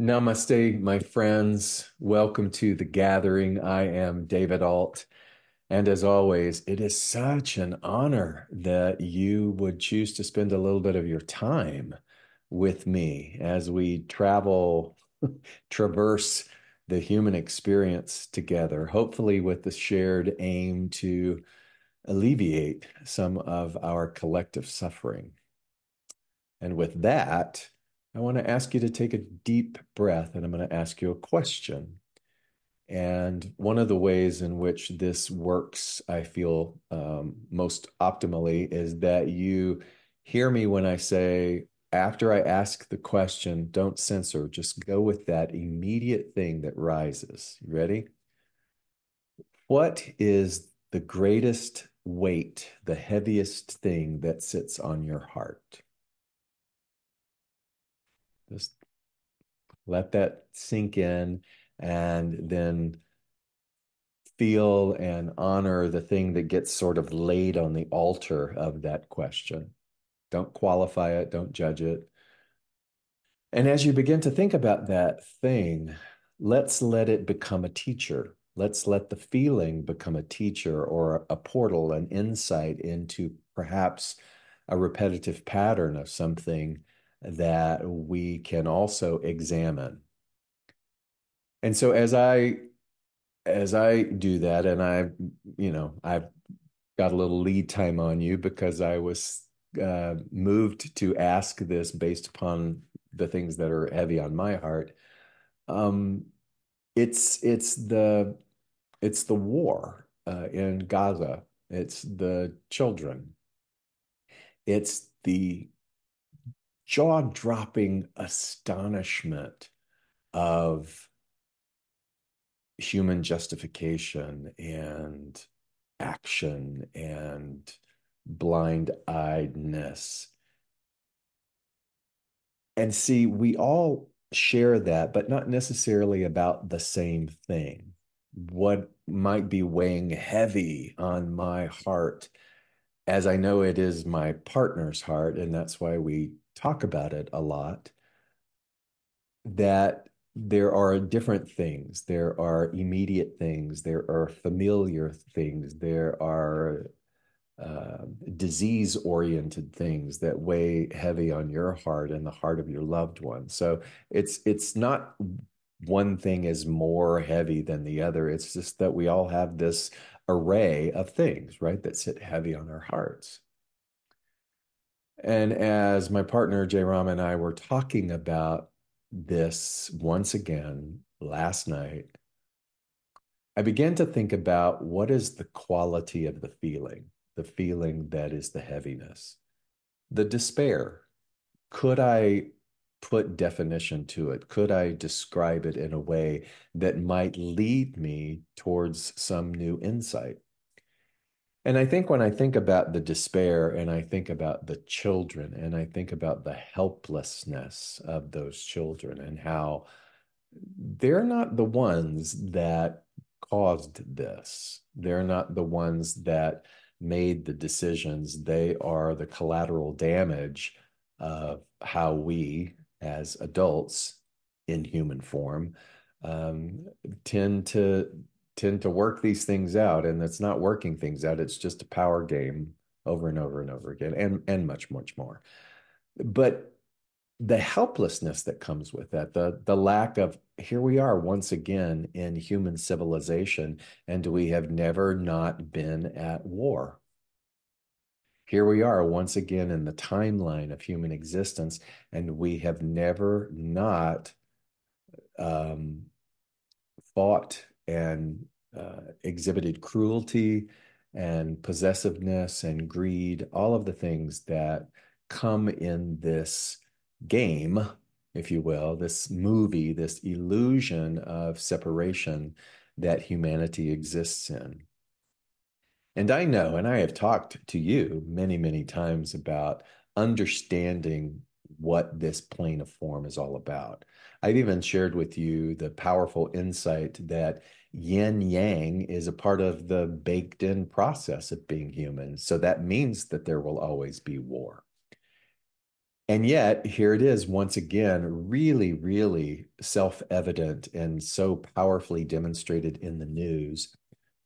Namaste, my friends. Welcome to the gathering. I am David Ault. And as always, it is such an honor that you would choose to spend a little bit of your time with me as we travel, traverse the human experience together, hopefully with the shared aim to alleviate some of our collective suffering. And with that, I want to ask you to take a deep breath and I'm going to ask you a question. And one of the ways in which this works, I feel most optimally, is that you hear me when I say, after I ask the question, don't censor, just go with that immediate thing that rises. You ready? What is the greatest weight, the heaviest thing that sits on your heart? Just let that sink in and then feel and honor the thing that gets sort of laid on the altar of that question. Don't qualify it, don't judge it. And as you begin to think about that thing, let's let it become a teacher. Let's let the feeling become a teacher or a portal, an insight into perhaps a repetitive pattern of something that we can also examine. And so as I do that, and I've got a little lead time on you because I was moved to ask this based upon the things that are heavy on my heart. Um, it's it's the war in Gaza. It's the children. It's the jaw-dropping astonishment of human justification and action and blind-eyedness. And see, we all share that, but not necessarily about the same thing. What might be weighing heavy on my heart, as I know it is my partner's heart, and that's why we talk about it a lot, that there are different things. There are immediate things. There are familiar things. There are disease-oriented things that weigh heavy on your heart and the heart of your loved one. So it's not one thing is more heavy than the other. It's just that we all have this array of things, right, that sit heavy on our hearts. And as my partner Jay Ram and I were talking about this once again last night, I began to think about what is the quality of the feeling that is the heaviness, the despair. Could I put definition to it? Could I describe it in a way that might lead me towards some new insight? And I think when I think about the despair and I think about the children and I think about the helplessness of those children and how they're not the ones that caused this. They're not the ones that made the decisions. They are the collateral damage of how we, as adults in human form, um, tend to tend to work these things out. And it's not working things out. It's just a power game over and over and over again, and much, much more. But the helplessness that comes with that, the lack of here we are once again in human civilization, and we have never not been at war. Here we are once again in the timeline of human existence, and we have never not um, fought and exhibited cruelty and possessiveness and greed, all of the things that come in this game, if you will, this movie, this illusion of separation that humanity exists in. And I know, and I have talked to you many, many times about understanding what this plane of form is all about. I've even shared with you the powerful insight that yin yang is a part of the baked in process of being human. So that means that there will always be war. And yet, here it is once again, really, really self-evident and so powerfully demonstrated in the news.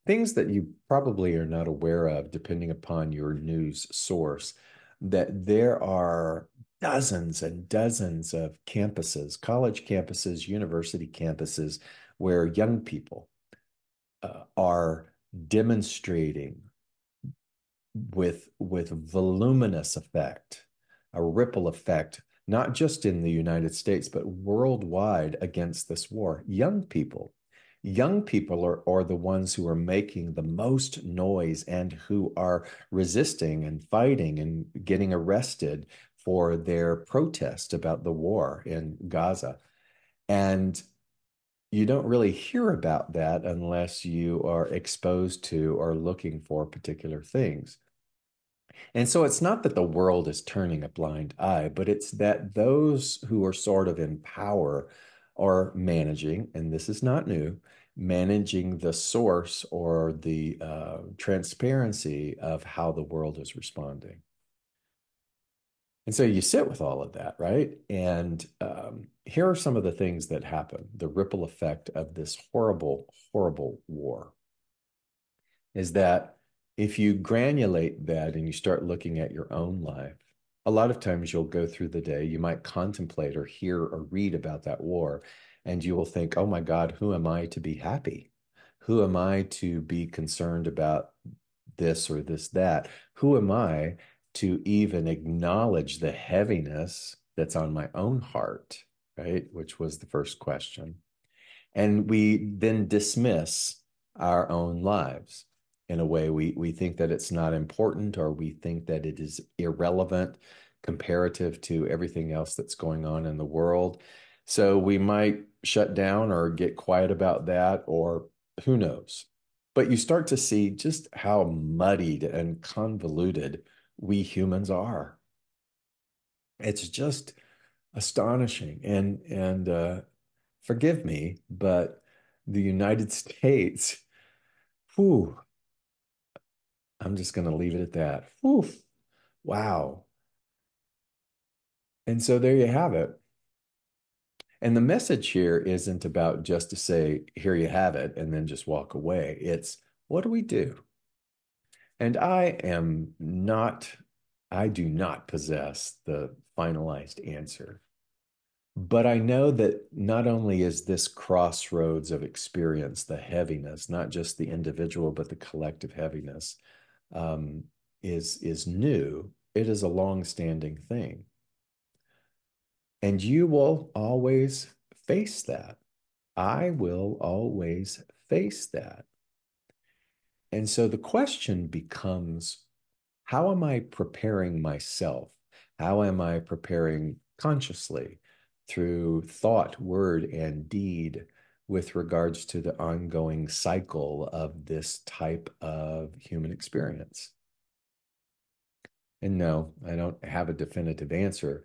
Things that you probably are not aware of, depending upon your news source, that there are dozens and dozens of campuses, college campuses, university campuses, where young people are demonstrating with voluminous effect, a ripple effect, not just in the United States, but worldwide against this war. Young people are the ones who are making the most noise and who are resisting and fighting and getting arrested for their protest about the war in Gaza. And you don't really hear about that unless you are exposed to or looking for particular things. And so it's not that the world is turning a blind eye, but it's that those who are sort of in power are managing, and this is not new, managing the source or the transparency of how the world is responding. And so you sit with all of that, right? And here are some of the things that happen, the ripple effect of this horrible, horrible war is that if you granulate that and you start looking at your own life, a lot of times you'll go through the day, you might contemplate or hear or read about that war, and you will think, oh my God, who am I to be happy? Who am I to be concerned about this or this, that? Who am I to even acknowledge the heaviness that's on my own heart, right? Which was the first question. And we then dismiss our own lives in a way. We think that it's not important or we think that it is irrelevant comparative to everything else that's going on in the world. So we might shut down or get quiet about that, or who knows. But you start to see just how muddied and convoluted we humans are. It's just astonishing. And forgive me, but the United States, whew, I'm just going to leave it at that. Whew, wow. And so there you have it. And the message here isn't about just to say, here you have it, and then just walk away. It's what do we do? And I do not possess the finalized answer. But I know that not only is this crossroads of experience, the heaviness, not just the individual, but the collective heaviness, um, is new. It is a long-standing thing, and you will always face that. I will always face that. And so the question becomes, how am I preparing myself? How am I preparing consciously through thought, word, and deed with regards to the ongoing cycle of this type of human experience? And no, I don't have a definitive answer,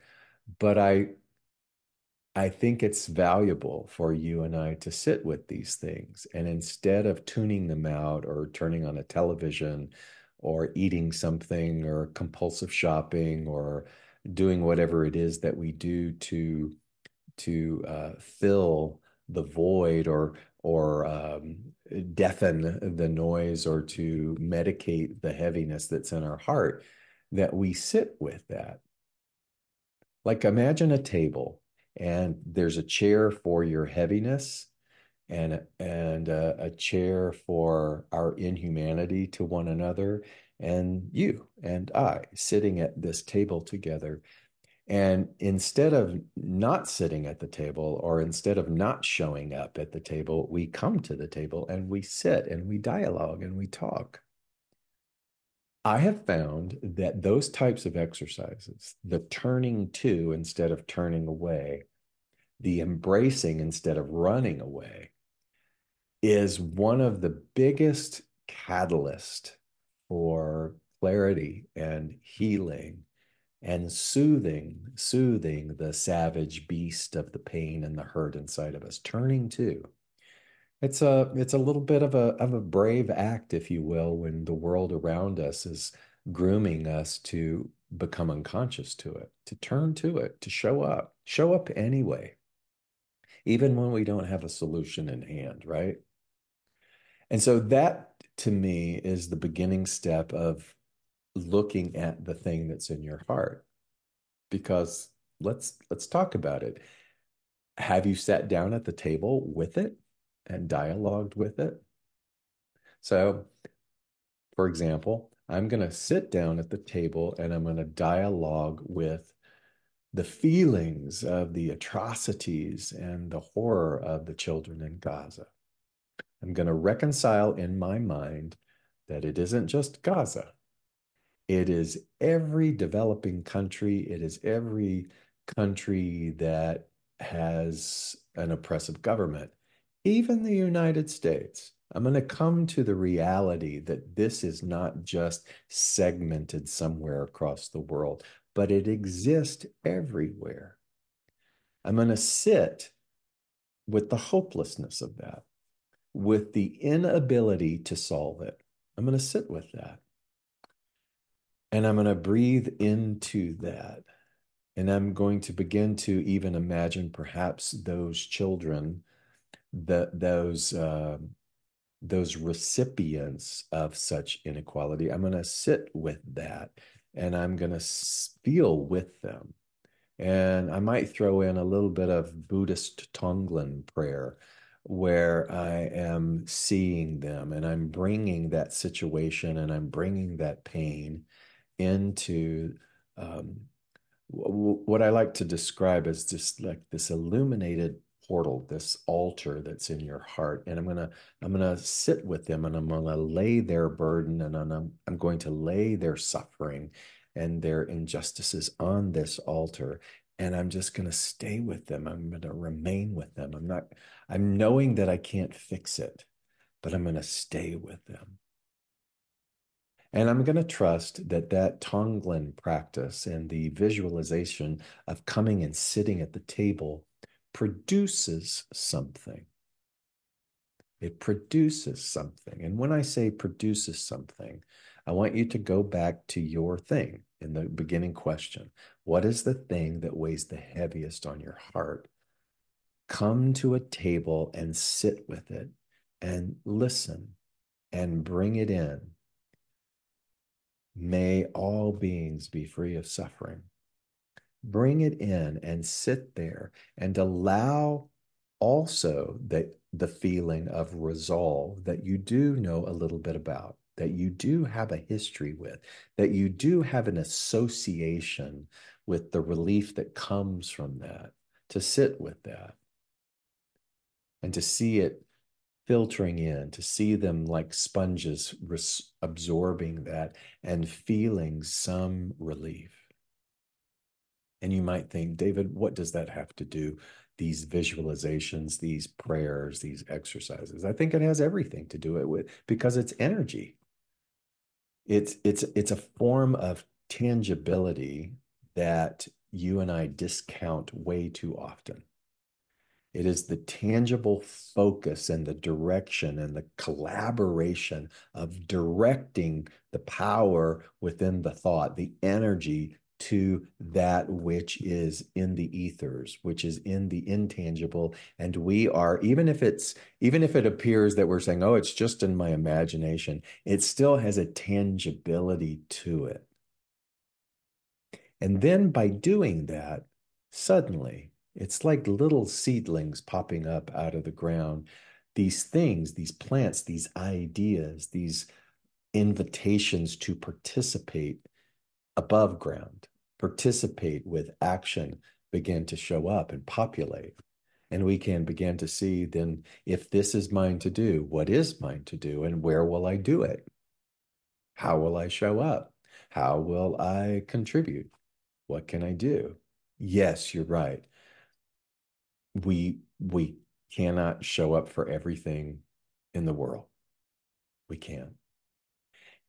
but I think it's valuable for you and I to sit with these things. And instead of tuning them out or turning on a television or eating something or compulsive shopping or doing whatever it is that we do to fill the void or deafen the noise or to medicate the heaviness that's in our heart, that we sit with that. Like imagine a table and there's a chair for your heaviness and a chair for our inhumanity to one another, and you and I sitting at this table together. And instead of not sitting at the table or instead of not showing up at the table, we come to the table and we sit and we dialogue and we talk. I have found that those types of exercises, the turning to instead of turning away, the embracing instead of running away, is one of the biggest catalyst for clarity and healing and soothing the savage beast of the pain and the hurt inside of us. Turning to. It's a little bit of a brave act, if you will, when the world around us is grooming us to become unconscious to it, to turn to it, to show up anyway, even when we don't have a solution in hand, right? And so that to me is the beginning step of looking at the thing that's in your heart. Because let's talk about it. Have you sat down at the table with it and dialogued with it? So, for example, I'm going to sit down at the table and I'm going to dialogue with the feelings of the atrocities and the horror of the children in Gaza. I'm going to reconcile in my mind that it isn't just Gaza. It is every developing country. It is every country that has an oppressive government, even the United States. I'm going to come to the reality that this is not just segmented somewhere across the world, but it exists everywhere. I'm going to sit with the hopelessness of that, with the inability to solve it. I'm going to sit with that. And I'm going to breathe into that. And I'm going to begin to even imagine perhaps those children, that those recipients of such inequality. I'm going to sit with that and I'm going to feel with them. And I might throw in a little bit of Buddhist Tonglen prayer where I am seeing them and I'm bringing that situation and I'm bringing that pain into um, what I like to describe as just like this illuminated portal, this altar that's in your heart. And I'm gonna sit with them and I'm gonna lay their burden and I'm going to lay their suffering and their injustices on this altar. And I'm just gonna stay with them. I'm gonna remain with them. I'm knowing that I can't fix it, but I'm gonna stay with them. And I'm going to trust that that Tonglen practice and the visualization of coming and sitting at the table produces something. It produces something. And when I say produces something, I want you to go back to your thing in the beginning question. What is the thing that weighs the heaviest on your heart? Come to a table and sit with it and listen and bring it in. May all beings be free of suffering. Bring it in and sit there and allow also the feeling of resolve that you do know a little bit about, that you do have a history with, that you do have an association with the relief that comes from that, to sit with that and to see it filtering in, to see them like sponges absorbing that and feeling some relief. And you might think, David, what does that have to do? These visualizations, these prayers, these exercises. I think it has everything to do it with because it's energy. It's a form of tangibility that you and I discount way too often. It is the tangible focus and the direction and the collaboration of directing the power within the thought, the energy to that which is in the ethers, which is in the intangible. And we are, even if it appears that we're saying, oh, it's just in my imagination, it still has a tangibility to it. And then by doing that, suddenly it's like little seedlings popping up out of the ground. These things, these plants, these ideas, these invitations to participate above ground, participate with action begin to show up and populate. And we can begin to see then if this is mine to do, what is mine to do, and where will I do it? How will I show up? How will I contribute? What can I do? Yes, you're right. We cannot show up for everything in the world. We can't.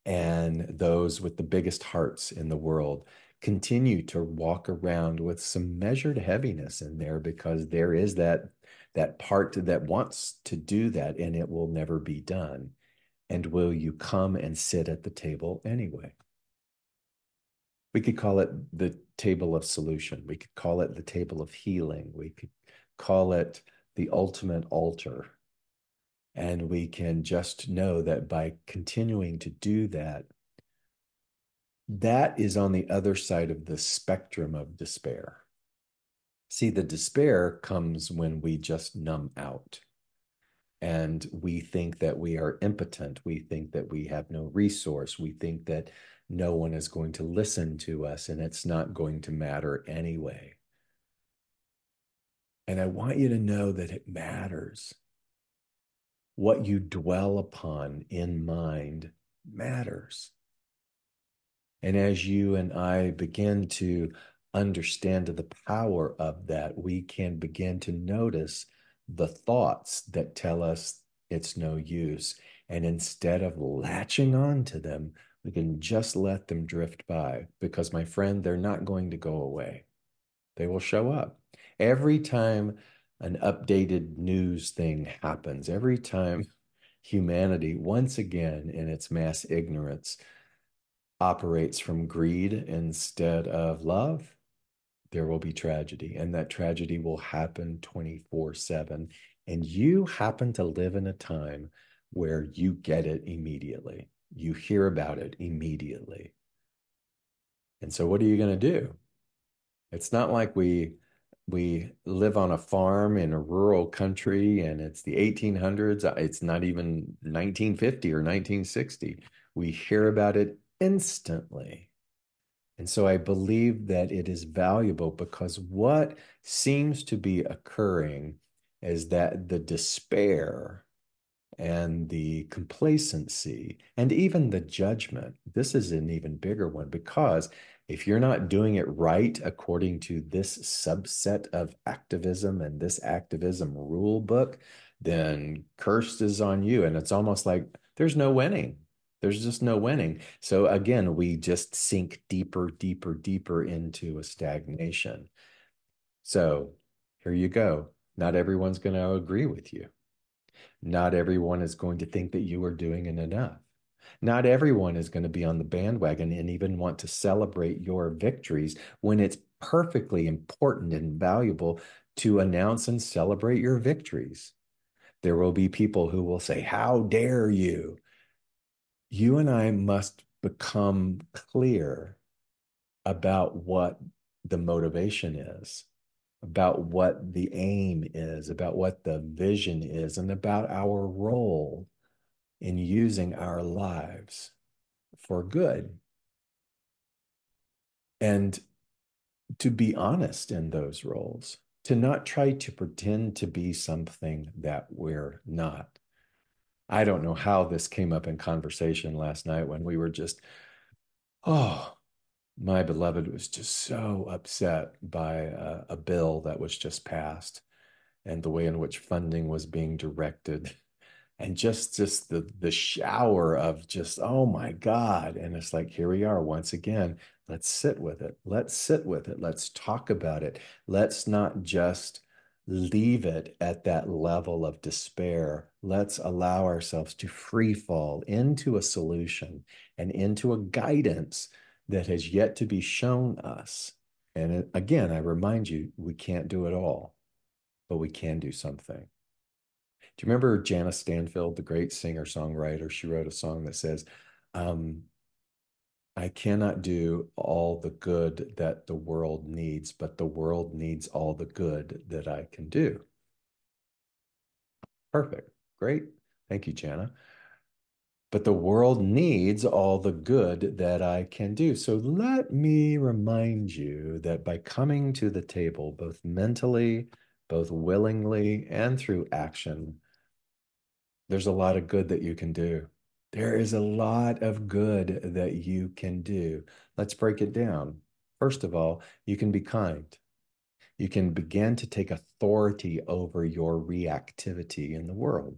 And those with the biggest hearts in the world continue to walk around with some measured heaviness in there because there is that part that wants to do that and it will never be done. And will you come and sit at the table anyway? We could call it the table of solution. We could call it the table of healing. We could call it the ultimate altar. And we can just know that by continuing to do that, that is on the other side of the spectrum of despair. See, the despair comes when we just numb out and we think that we are impotent. We think that we have no resource. We think that no one is going to listen to us and it's not going to matter anyway. And I want you to know that it matters. What you dwell upon in mind matters. And as you and I begin to understand the power of that, we can begin to notice the thoughts that tell us it's no use. And instead of latching on to them, we can just let them drift by because, my friend, they're not going to go away. They will show up. Every time an updated news thing happens, every time humanity, once again, in its mass ignorance, operates from greed instead of love, there will be tragedy. And that tragedy will happen 24/7. And you happen to live in a time where you get it immediately. You hear about it immediately. And so what are you going to do? It's not like we live on a farm in a rural country and it's the 1800s. It's not even 1950 or 1960. We hear about it instantly. And so I believe that it is valuable because what seems to be occurring is that the despair and the complacency and even the judgment. This is an even bigger one because if you're not doing it right according to this subset of activism and this activism rule book, then cursed is on you. And it's almost like there's no winning. There's just no winning. So again, we just sink deeper, deeper, deeper into a stagnation. So here you go. Not everyone's going to agree with you. Not everyone is going to think that you are doing it enough. Not everyone is going to be on the bandwagon and even want to celebrate your victories when it's perfectly important and valuable to announce and celebrate your victories. There will be people who will say, "How dare you?" You and I must become clear about what the motivation is, about what the aim is, about what the vision is, and about our role in using our lives for good. And to be honest in those roles, to not try to pretend to be something that we're not. I don't know how this came up in conversation last night when we were just, oh, my beloved was just so upset by a bill that was just passed and the way in which funding was being directed and just the shower of just, oh my God. And it's like, here we are once again. Let's sit with it. Let's sit with it. Let's talk about it. Let's not just leave it at that level of despair. Let's allow ourselves to free fall into a solution and into a guidance that has yet to be shown us. And again, I remind you, we can't do it all, but we can do something. Do you remember Janice Stanfield, the great singer-songwriter? She wrote a song that says, um, I cannot do all the good that the world needs, but the world needs all the good that I can do. Perfect. Great. Thank you, Jana. But the world needs all the good that I can do. So let me remind you that by coming to the table, both mentally, both willingly, and through action, there's a lot of good that you can do. There is a lot of good that you can do. Let's break it down. First of all, you can be kind. You can begin to take authority over your reactivity in the world.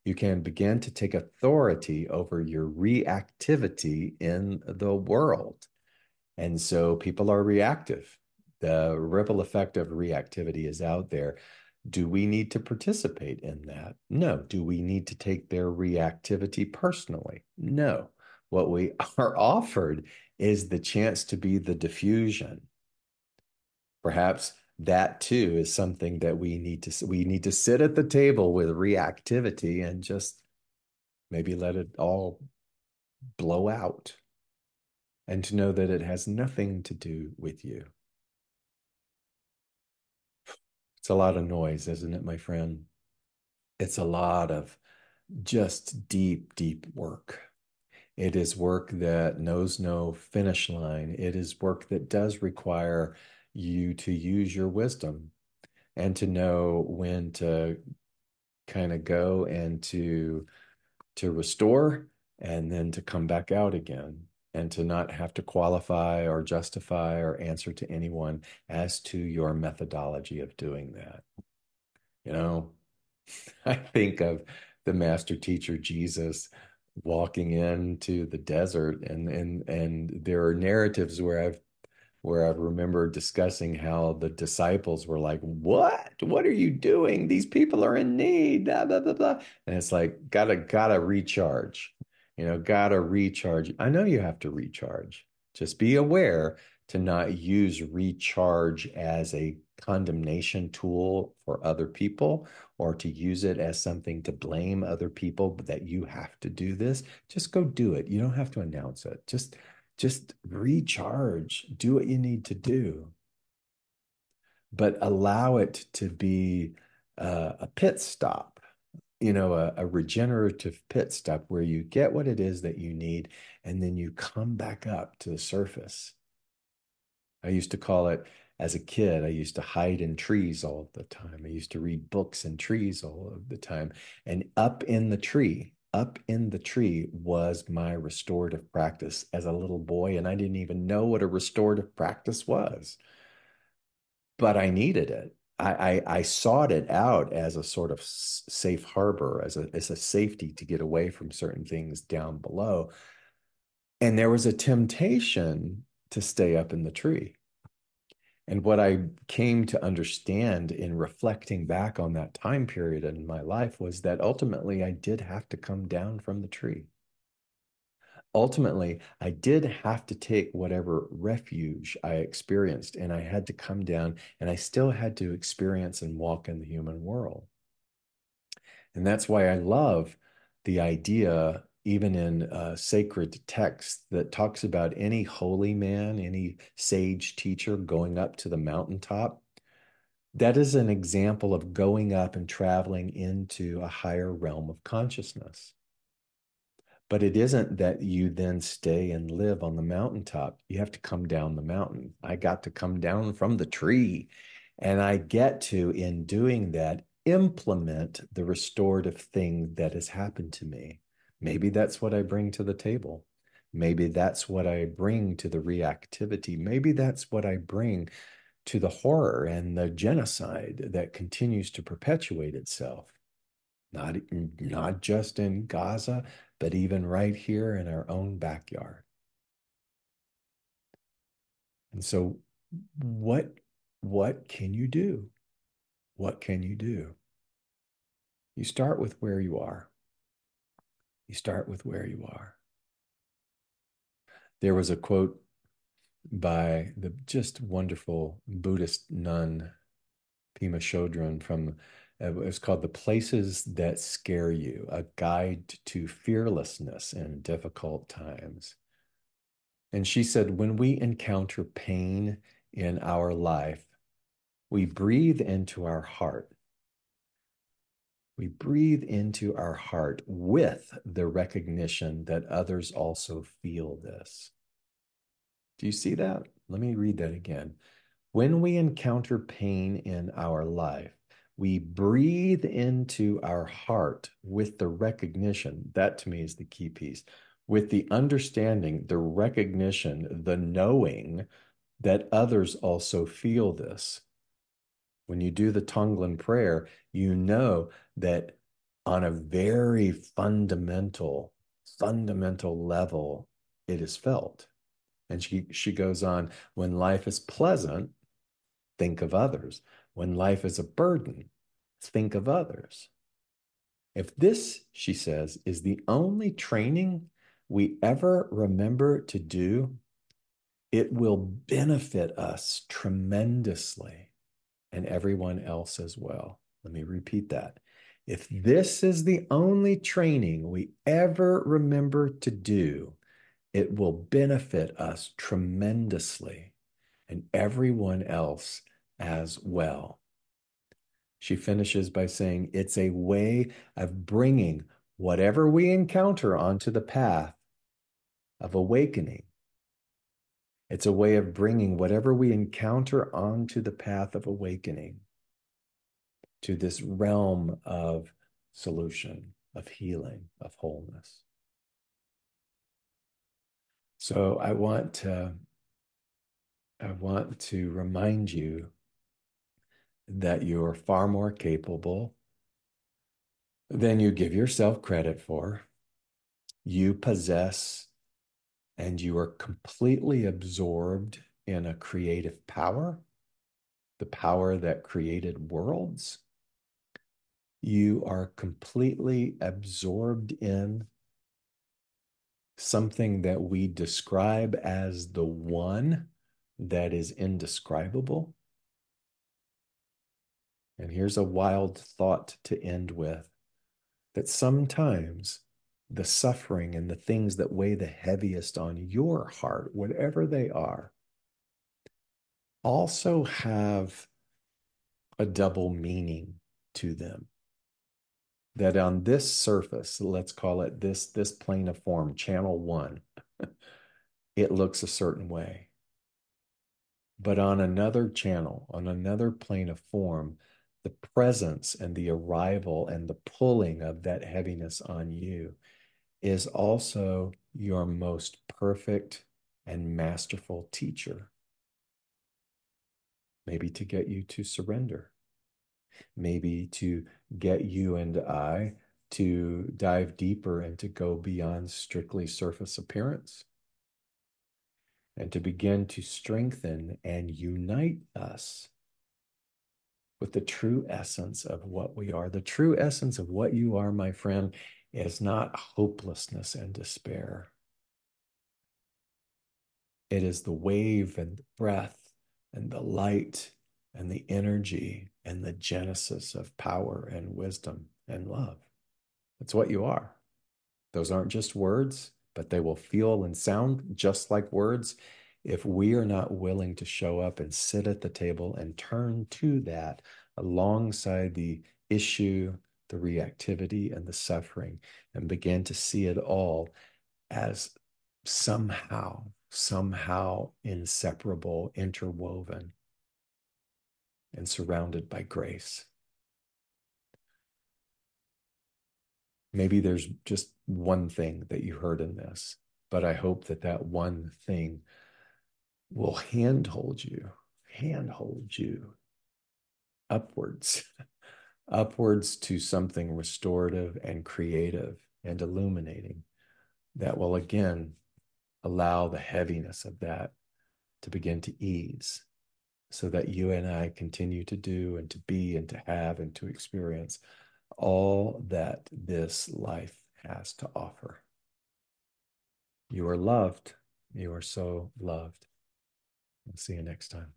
You can begin to take authority over your reactivity in the world. And so people are reactive. The ripple effect of reactivity is out there. Do we need to participate in that? No. Do we need to take their reactivity personally? No. What we are offered is the chance to be the diffusion. Perhaps that too is something that we need to sit at the table with reactivity and just maybe let it all blow out and to know that it has nothing to do with you. It's a lot of noise, isn't it, my friend? It's a lot of just deep, deep work. It is work that knows no finish line. It is work that does require you to use your wisdom and to know when to kind of go and to restore and then to come back out again and to not have to qualify or justify or answer to anyone as to your methodology of doing that. You know, I think of the master teacher Jesus walking into the desert and there are narratives where I remember discussing how the disciples were like, "What? What are you doing? These people are in need." Blah, blah, blah, blah. And it's like, gotta recharge. Gotta recharge. I know you have to recharge. Just be aware to not use recharge as a condemnation tool for other people or to use it as something to blame other people but that you have to do this. Just go do it. You don't have to announce it. Just recharge, do what you need to do, but allow it to be a pit stop, a regenerative pit stop where you get what it is that you need and then you come back up to the surface. I used to call it, as a kid, I used to hide in trees all the time. I used to read books in trees all of the time. And up in the tree was my restorative practice as a little boy. And I didn't even know what a restorative practice was, but I needed it. I sought it out as a sort of safe harbor, as a safety to get away from certain things down below. And there was a temptation to stay up in the tree. And what I came to understand in reflecting back on that time period in my life was that ultimately I did have to come down from the tree. Ultimately, I did have to take whatever refuge I experienced, and I had to come down, and I still had to experience and walk in the human world. And that's why I love the idea, even in sacred text, that talks about any holy man, any sage teacher going up to the mountaintop. That is an example of going up and traveling into a higher realm of consciousness. But it isn't that you then stay and live on the mountaintop. You have to come down the mountain. I got to come down from the tree. And I get to, in doing that, implement the restorative thing that has happened to me. Maybe that's what I bring to the table. Maybe that's what I bring to the reactivity. Maybe that's what I bring to the horror and the genocide that continues to perpetuate itself, not just in Gaza, but even right here in our own backyard. And so what can you do? What can you do? You start with where you are. You start with where you are. There was a quote by the just wonderful Buddhist nun Pema Chödrön from it's called The Places That Scare You, a guide to fearlessness in difficult times. And she said, when we encounter pain in our life, we breathe into our heart. We breathe into our heart with the recognition that others also feel this. Do you see that? Let me read that again. When we encounter pain in our life, we breathe into our heart with the recognition. That to me is the key piece. With the understanding, the recognition, the knowing that others also feel this. When you do the Tonglen prayer, you know that on a very fundamental level, it is felt. And she goes on, when life is pleasant, think of others. When life is a burden, think of others. If this, she says, is the only training we ever remember to do, it will benefit us tremendously and everyone else as well. Let me repeat that. If this is the only training we ever remember to do, it will benefit us tremendously and everyone else as well. She finishes by saying, it's a way of bringing whatever we encounter onto the path of awakening. It's a way of bringing whatever we encounter onto the path of awakening to this realm of solution, of healing, of wholeness. So I want to remind you that you're far more capable than you give yourself credit for. You possess and you are completely absorbed in a creative power, the power that created worlds. You are completely absorbed in something that we describe as the one that is indescribable. And here's a wild thought to end with, that sometimes the suffering and the things that weigh the heaviest on your heart, whatever they are, also have a double meaning to them. That on this surface, let's call it this plane of form, channel one, it looks a certain way. But on another channel, on another plane of form, the presence and the arrival and the pulling of that heaviness on you is also your most perfect and masterful teacher. Maybe to get you to surrender, maybe to get you and I to dive deeper and to go beyond strictly surface appearance and to begin to strengthen and unite us with the true essence of what we are. The true essence of what you are, my friend, is not hopelessness and despair. It is the wave and the breath and the light and the energy and the genesis of power and wisdom and love. That's what you are. Those aren't just words, but they will feel and sound just like words if we are not willing to show up and sit at the table and turn to that alongside the issue, the reactivity, and the suffering, and begin to see it all as somehow inseparable, interwoven, and surrounded by grace. Maybe there's just one thing that you heard in this, but I hope that that one thing will handhold you upwards, upwards to something restorative and creative and illuminating that will again allow the heaviness of that to begin to ease so that you and I continue to do and to be and to have and to experience all that this life has to offer. You are loved. You are so loved. We'll see you next time.